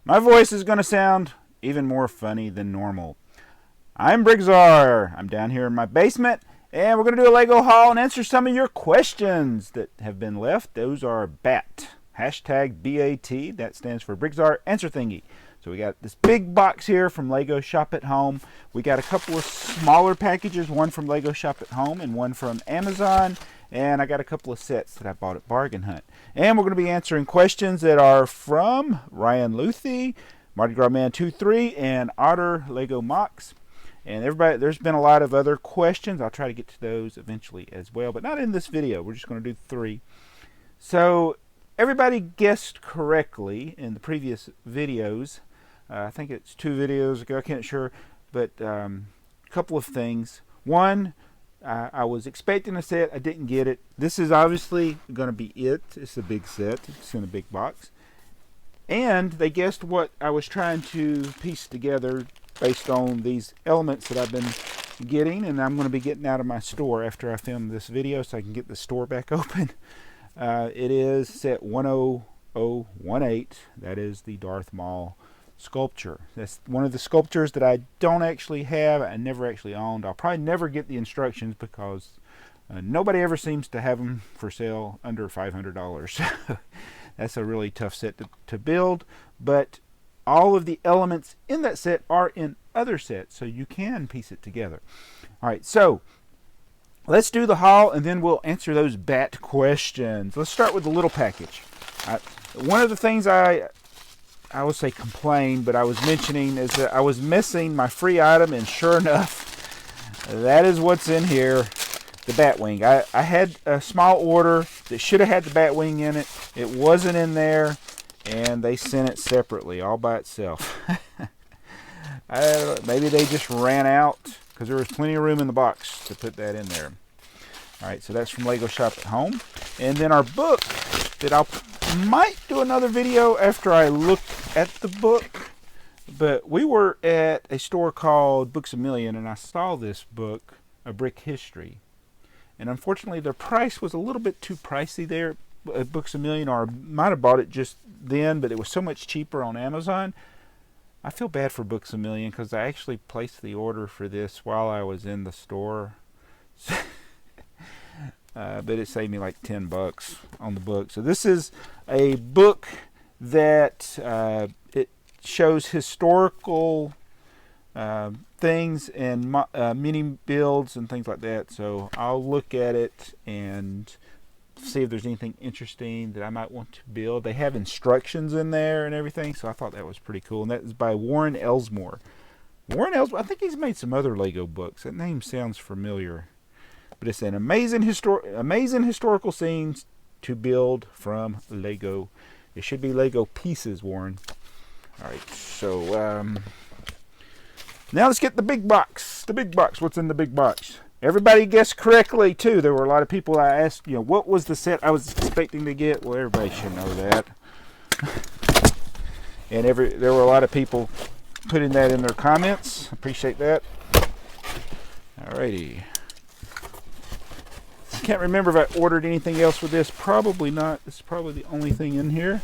My voice is going to sound even more funny than normal. I'm BrickTsar. I'm down here in my basement, and we're going to do a Lego haul and answer some of your questions that have been left. Those are BAT. Hashtag BAT. That stands for BrickTsar Answer Thingy. So we got this big box here from Lego Shop at Home. We got a couple of smaller packages, one from Lego Shop at Home and one from Amazon. And I got a couple of sets that I bought at Bargain Hunt. And we're going to be answering questions that are from Ryan Luthi, Mardi Gras Man 23, and Otter Lego Mox. And everybody, there's been a lot of other questions. I'll try to get to those eventually as well, but not in this video. We're just going to do 3. So everybody guessed correctly in the previous videos. I think it's 2 videos ago. I can't sure, but a couple of things. One, I was expecting a set. I didn't get it. This is obviously going to be it. It's a big set. It's in a big box. And they guessed what I was trying to piece together based on these elements that I've been getting, and I'm going to be getting out of my store after I film this video so I can get the store back open. It is set 10018. That is the Darth Maul sculpture. That's one of the sculptures that I don't actually have. I never actually owned. I'll probably never get the instructions because nobody ever seems to have them for sale under $500. That's a really tough set to build, but all of the elements in that set are in other sets, so you can piece it together. All right, so let's do the haul, and then we'll answer those BAT questions. Let's start with the little package. One of the things I would say complained, but I was mentioning is that I was missing my free item, and sure enough, that is what's in here, the Batwing. I had a small order that should have had the Batwing in it. It wasn't in there, and they sent it separately, all by itself. Maybe they just ran out, because there was plenty of room in the box to put that in there. All right, so that's from Lego Shop at Home. And then our book that I might do another video after I look at the book. But we were at a store called Books A Million, and I saw this book, A Brick History. And unfortunately, the price was a little bit too pricey there at Books A Million, or I might have bought it just then, but it was so much cheaper on Amazon. I feel bad for Books A Million because I actually placed the order for this while I was in the store. But it saved me like $10 on the book. So this is a book that it shows historical things and mini builds and things like that. So I'll look at it and see if there's anything interesting that I might want to build. They have instructions in there and everything, so I thought that was pretty cool. And that is by Warren Elsmore. Warren Elsmore, I think he's made some other Lego books. That name sounds familiar. But it's an amazing historical scenes to build from Lego. It should be Lego pieces, Warren. All right, so now let's get the big box. The big box. What's in the big box? Everybody guessed correctly, too. There were a lot of people I asked, what was the set I was expecting to get? Well, everybody should know that. And there were a lot of people putting that in their comments. Appreciate that. Alrighty. I can't remember if I ordered anything else with this. Probably not. This is probably the only thing in here.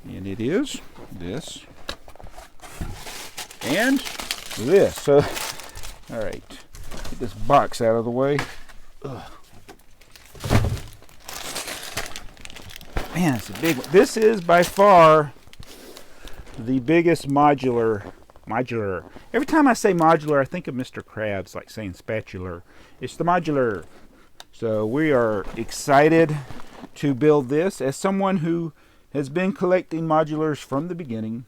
And it is this. And this. So, all right, get this box out of the way. Ugh. Man, it's a big one. This is by far the biggest modular. Every time I say modular, I think of Mr. Krabs, like saying spatular. It's the modular. So we are excited to build this. As someone who has been collecting modulars from the beginning,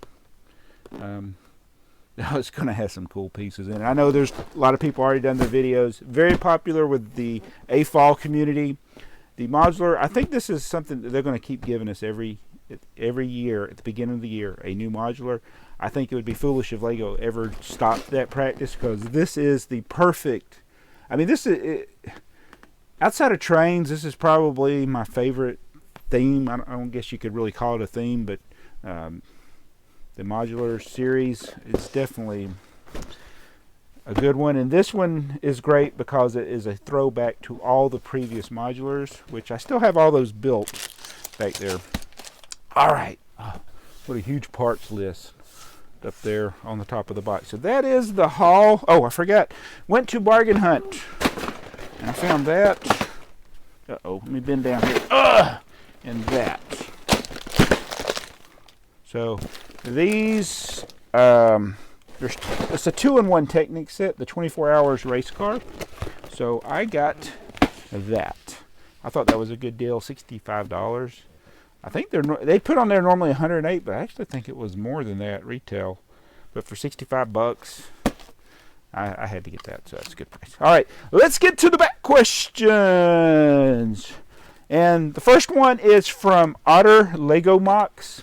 it's going to have some cool pieces in it. I know there's a lot of people already done the videos. Very popular with the AFOL community. The modular, I think this is something that they're going to keep giving us every year at the beginning of the year, a new modular. I think it would be foolish if Lego ever stopped that practice, because this is the perfect. I mean, this is outside of trains. This is probably my favorite theme. I don't guess you could really call it a theme, but the modular series is definitely a good one. And this one is great because it is a throwback to all the previous modulars, which I still have all those built back there. All right. Oh, what a huge parts list up there on the top of the box. So that is the haul. Oh, I forgot. Went to Bargain Hunt. And I found that. Uh-oh. Let me bend down here. And that. So these, it's a 2-in-1 Technic set, the 24 Hours race car. So I got that. I thought that was a good deal, $65. I think they put on there normally $108, but I actually think it was more than that retail. But for $65, I had to get that, so that's a good price. All right, let's get to the back questions. And the first one is from Otter Lego Mox.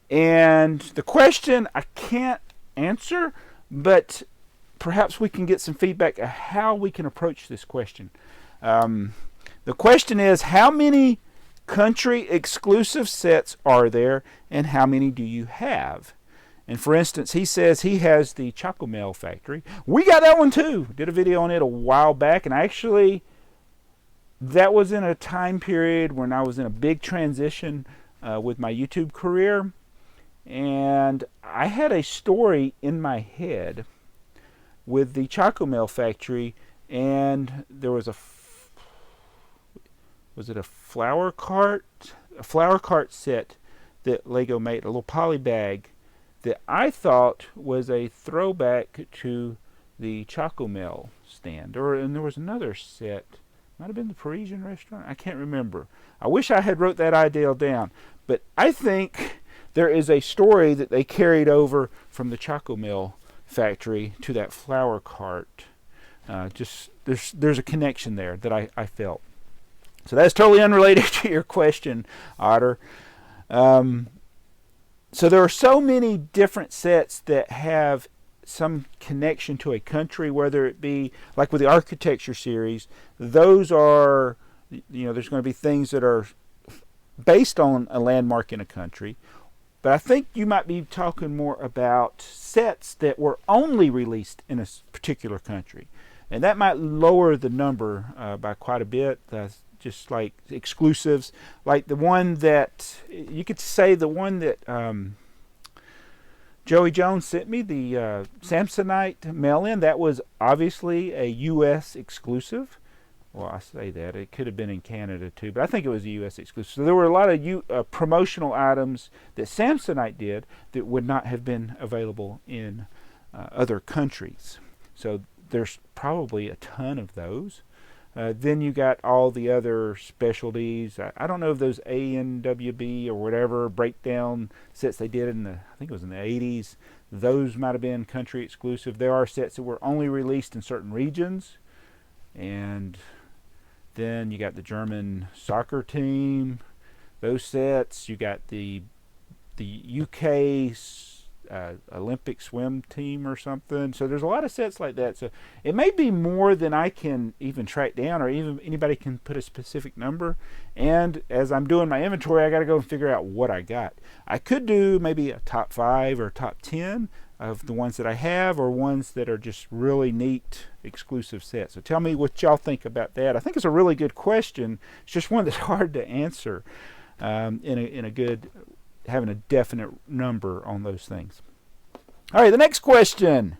And the question I can't answer, but perhaps we can get some feedback of how we can approach this question. The question is, how many country exclusive sets are there, and how many do you have? And for instance, he says he has the Chocomel factory. We got that one too. Did a video on it a while back, and actually that was in a time period when I was in a big transition with my YouTube career, and I had a story in my head with the Chocomel factory, and there was a flower cart set that Lego made, a little poly bag that I thought was a throwback to the Chocomel stand. And there was another set, might have been the Parisian restaurant, I can't remember. I wish I had wrote that idea down, but I think there is a story that they carried over from the Chocomel factory to that flower cart. There's a connection there that I felt. So that's totally unrelated to your question, Otter. So there are so many different sets that have some connection to a country, whether it be like with the architecture series. Those are, there's going to be things that are based on a landmark in a country. But I think you might be talking more about sets that were only released in a particular country. And that might lower the number by quite a bit. Just like exclusives, like the one that you could say the one that Joey Jones sent me, the Samsonite mail-in, that was obviously a U.S. exclusive. Well, I say that it could have been in Canada too, but I think it was a U.S. exclusive. So there were a lot of promotional items that Samsonite did that would not have been available in other countries. So there's probably a ton of those. Then you got all the other specialties. I don't know if those ANWB or whatever breakdown sets they did I think it was in the 80s. Those might have been country exclusive. There are sets that were only released in certain regions. And then you got the German soccer team. Those sets. You got the UK Olympic swim team or something. So there's a lot of sets like that. So it may be more than I can even track down, or even anybody can put a specific number. And as I'm doing my inventory, I got to go and figure out what I got. I could do maybe a top 5 or top 10 of the ones that I have, or ones that are just really neat exclusive sets. So tell me what y'all think about that. I think it's a really good question. It's just one that's hard to answer in a good, having a definite number on those things. All right, the next question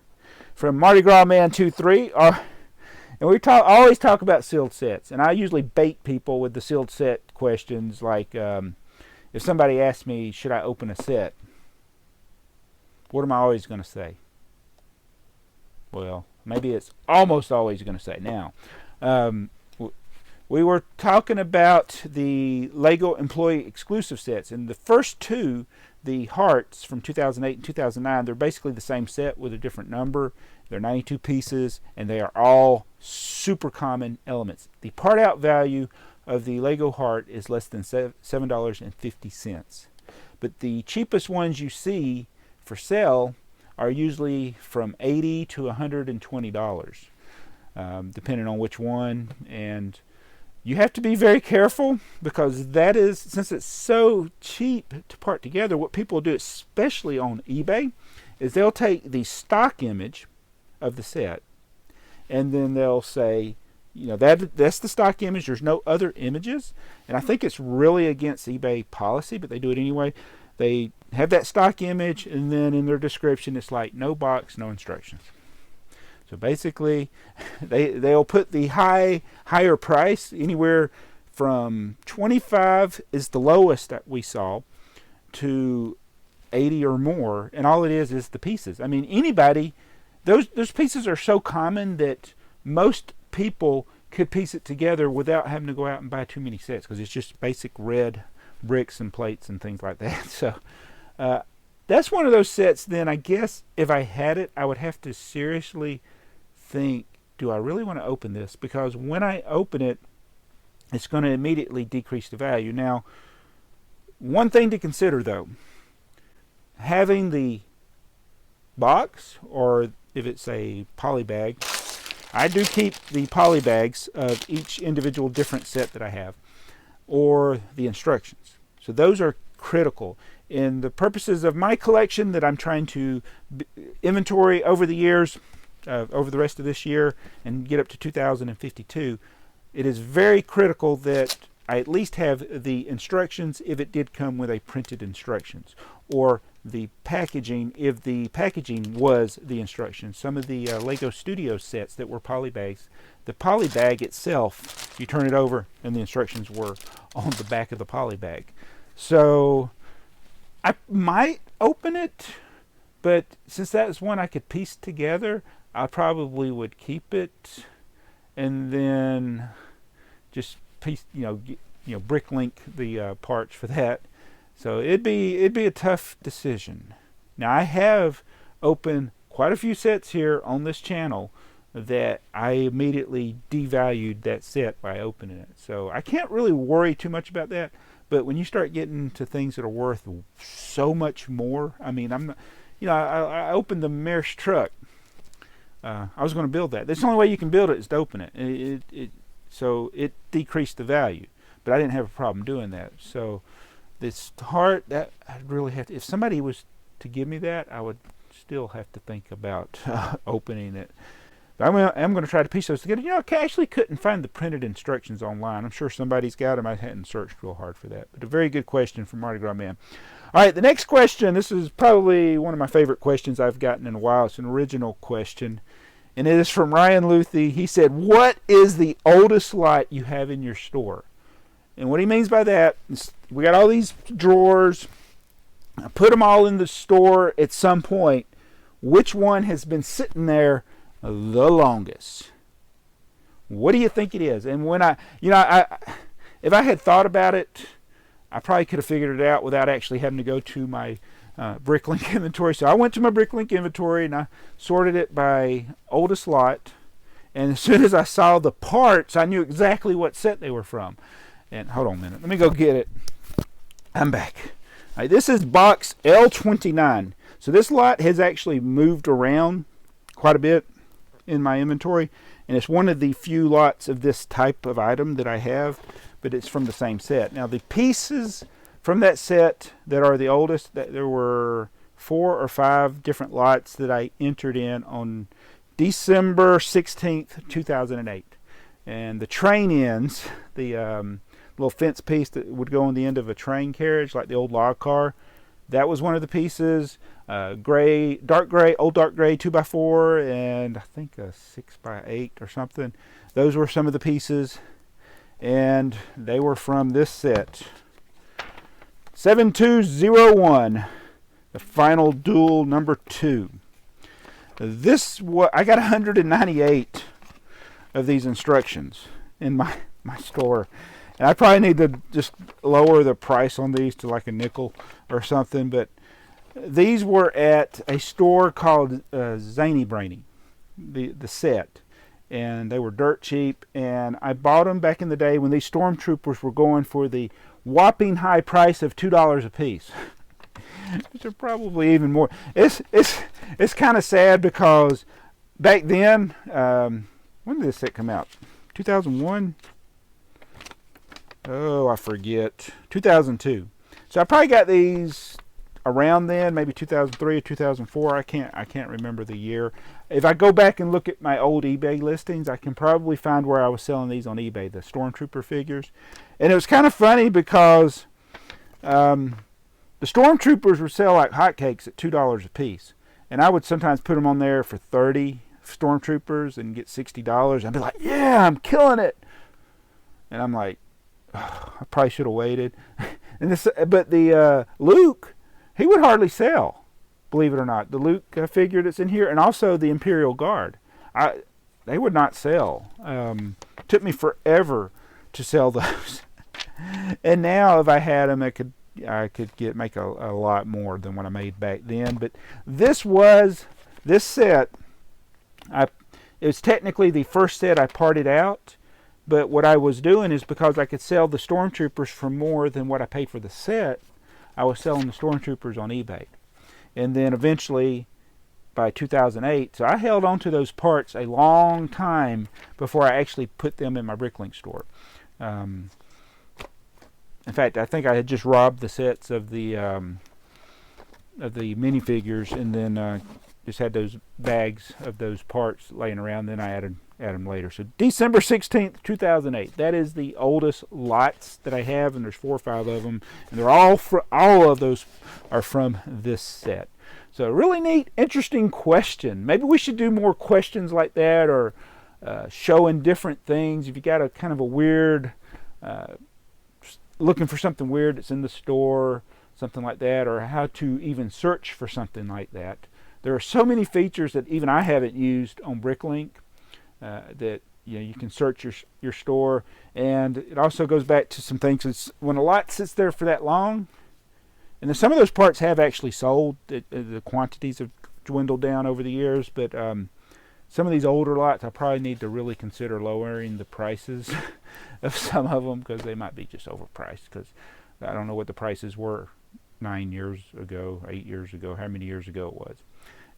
from Mardi Gras Man 23. And we always talk about sealed sets, and I usually bait people with the sealed set questions. Like if somebody asks me, should I open a set? What am I always going to say? Well, maybe it's almost always going to say. Now, we were talking about the LEGO employee exclusive sets, and the first two, the Hearts from 2008 and 2009, they're basically the same set with a different number. They're 92 pieces, and they are all super common elements. The part out value of the LEGO Heart is less than $7.50. But the cheapest ones you see for sale are usually from $80 to $120, depending on which one. And you have to be very careful, because that is, since it's so cheap to part together, what people do, especially on eBay, is they'll take the stock image of the set, and then they'll say, you know, that's the stock image. There's no other images, and I think it's really against eBay policy, but they do it anyway. They have that stock image, and then in their description, it's like no box, no instructions. So basically, they'll put the higher price, anywhere from 25 is the lowest that we saw, to 80 or more, and all it is the pieces. I mean, anybody, those pieces are so common that most people could piece it together without having to go out and buy too many sets, because it's just basic red bricks and plates and things like that. So that's one of those sets. Then I guess if I had it, I would have to seriously think, do I really want to open this? Because when I open it, it's going to immediately decrease the value. Now, one thing to consider though, having the box, or if it's a poly bag, I do keep the poly bags of each individual different set that I have, or the instructions. So those are critical. In the purposes of my collection that I'm trying to inventory over the years, over the rest of this year, and get up to 2052, it is very critical that I at least have the instructions if it did come with a printed instructions, or the packaging if the packaging was the instructions. Some of the LEGO Studio sets that were poly bags, the poly bag itself, you turn it over and the instructions were on the back of the poly bag. So I might open it, but since that is one I could piece together, I probably would keep it and then just piece, Bricklink the parts for that. So it'd be a tough decision. Now, I have opened quite a few sets here on this channel that I immediately devalued that set by opening it. So I can't really worry too much about that. But when you start getting to things that are worth so much more, I mean, I'm not, I opened the Mears truck. I was going to build that. That's the only way you can build it is to open it. So it decreased the value, but I didn't have a problem doing that. So this heart, that I'd really have to, if somebody was to give me that, I would still have to think about opening it. But I'm going to try to piece those together. I actually couldn't find the printed instructions online. I'm sure somebody's got them. I hadn't searched real hard for that. But a very good question from Mardi Gras Man. All right, the next question. This is probably one of my favorite questions I've gotten in a while. It's an original question, and it is from Ryan Luthi. He said, "What is the oldest lot you have in your store?" And what he means by that is we got all these drawers. I put them all in the store at some point. Which one has been sitting there the longest? What do you think it is? And when if I had thought about it, I probably could have figured it out without actually having to go to my Bricklink inventory. So I went to my Bricklink inventory and I sorted it by oldest lot. And as soon as I saw the parts, I knew exactly what set they were from. And hold on a minute. Let me go get it. I'm back. All right, this is box L29. So this lot has actually moved around quite a bit in my inventory. And it's one of the few lots of this type of item that I have. But it's from the same set. Now the pieces from that set that are the oldest, there were 4 or 5 different lots that I entered in on December 16th, 2008. And the train ends, the little fence piece that would go on the end of a train carriage, like the old log car, that was one of the pieces. Old dark gray 2x4, and I think a 6x8 or something. Those were some of the pieces, and they were from this set. 7201, the final duel number 2. I got 198 of these instructions in my store. And I probably need to just lower the price on these to like a nickel or something. But these were at a store called Zany Brainy, the set. And they were dirt cheap. And I bought them back in the day when these stormtroopers were going for the whopping high price of $2 a piece. Which are probably even more. It's kind of sad because back then, when did this set come out? 2001? Oh, I forget. 2002. So I probably got these around then, maybe 2003 or 2004. I can't remember the year. If I go back and look at my old eBay listings, I can probably find where I was selling these on eBay, the Stormtrooper figures. And it was kind of funny because the Stormtroopers would sell like hotcakes at $2 a piece. And I would sometimes put them on there for 30 Stormtroopers and get $60. I'd be like, yeah, I'm killing it. And I'm like, oh, I probably should have waited. But the Luke, he would hardly sell, believe it or not. The Luke figure that's in here, and also the Imperial Guard, they would not sell. Took me forever to sell those. And now, if I had them, I could make a lot more than what I made back then. But this set. It was technically the first set I parted out. But what I was doing is, because I could sell the Stormtroopers for more than what I paid for the set, I was selling the Stormtroopers on eBay. And then eventually, by 2008, so I held on to those parts a long time before I actually put them in my Bricklink store. In fact, I think I had just robbed the sets of the minifigures, and then just had those bags of those parts laying around. Then I added them later. So December 16th, 2008. That is the oldest lots that I have, and there's 4 or 5 of them, and they're all of those are from this set. So really neat, interesting question. Maybe we should do more questions like that, or showing different things. If you got a kind of a weird, looking for something weird that's in the store, something like that, or how to even search for something like that. There are so many features that even I haven't used on Bricklink that you can search your store. And it also goes back to some things. It's, when a lot sits there for that long, and then some of those parts have actually sold. The quantities have dwindled down over the years, but some of these older lots, I probably need to really consider lowering the prices of some of them, because they might be just overpriced, because I don't know what the prices were 9 years ago, 8 years ago, how many years ago it was.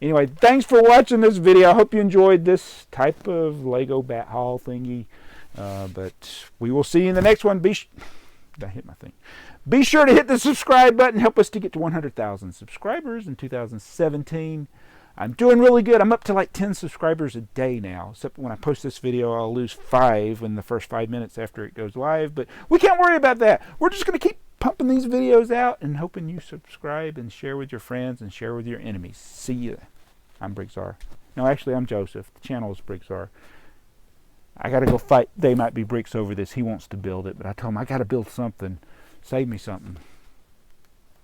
Anyway, thanks for watching this video. I hope you enjoyed this type of Lego bat haul thingy. But we will see you in the next one. Did I hit my thing? Be sure to hit the subscribe button. Help us to get to 100,000 subscribers in 2017. I'm doing really good. I'm up to like 10 subscribers a day now. Except when I post this video, I'll lose 5 in the first 5 minutes after it goes live. But we can't worry about that. We're just going to keep pumping these videos out and hoping you subscribe and share with your friends and share with your enemies. See ya. I'm BrickTsar. No, actually, I'm Joseph. The channel is BrickTsar. I got to go fight TheyMightBeBricks over this. He wants to build it, but I told him I got to build something. Save me something.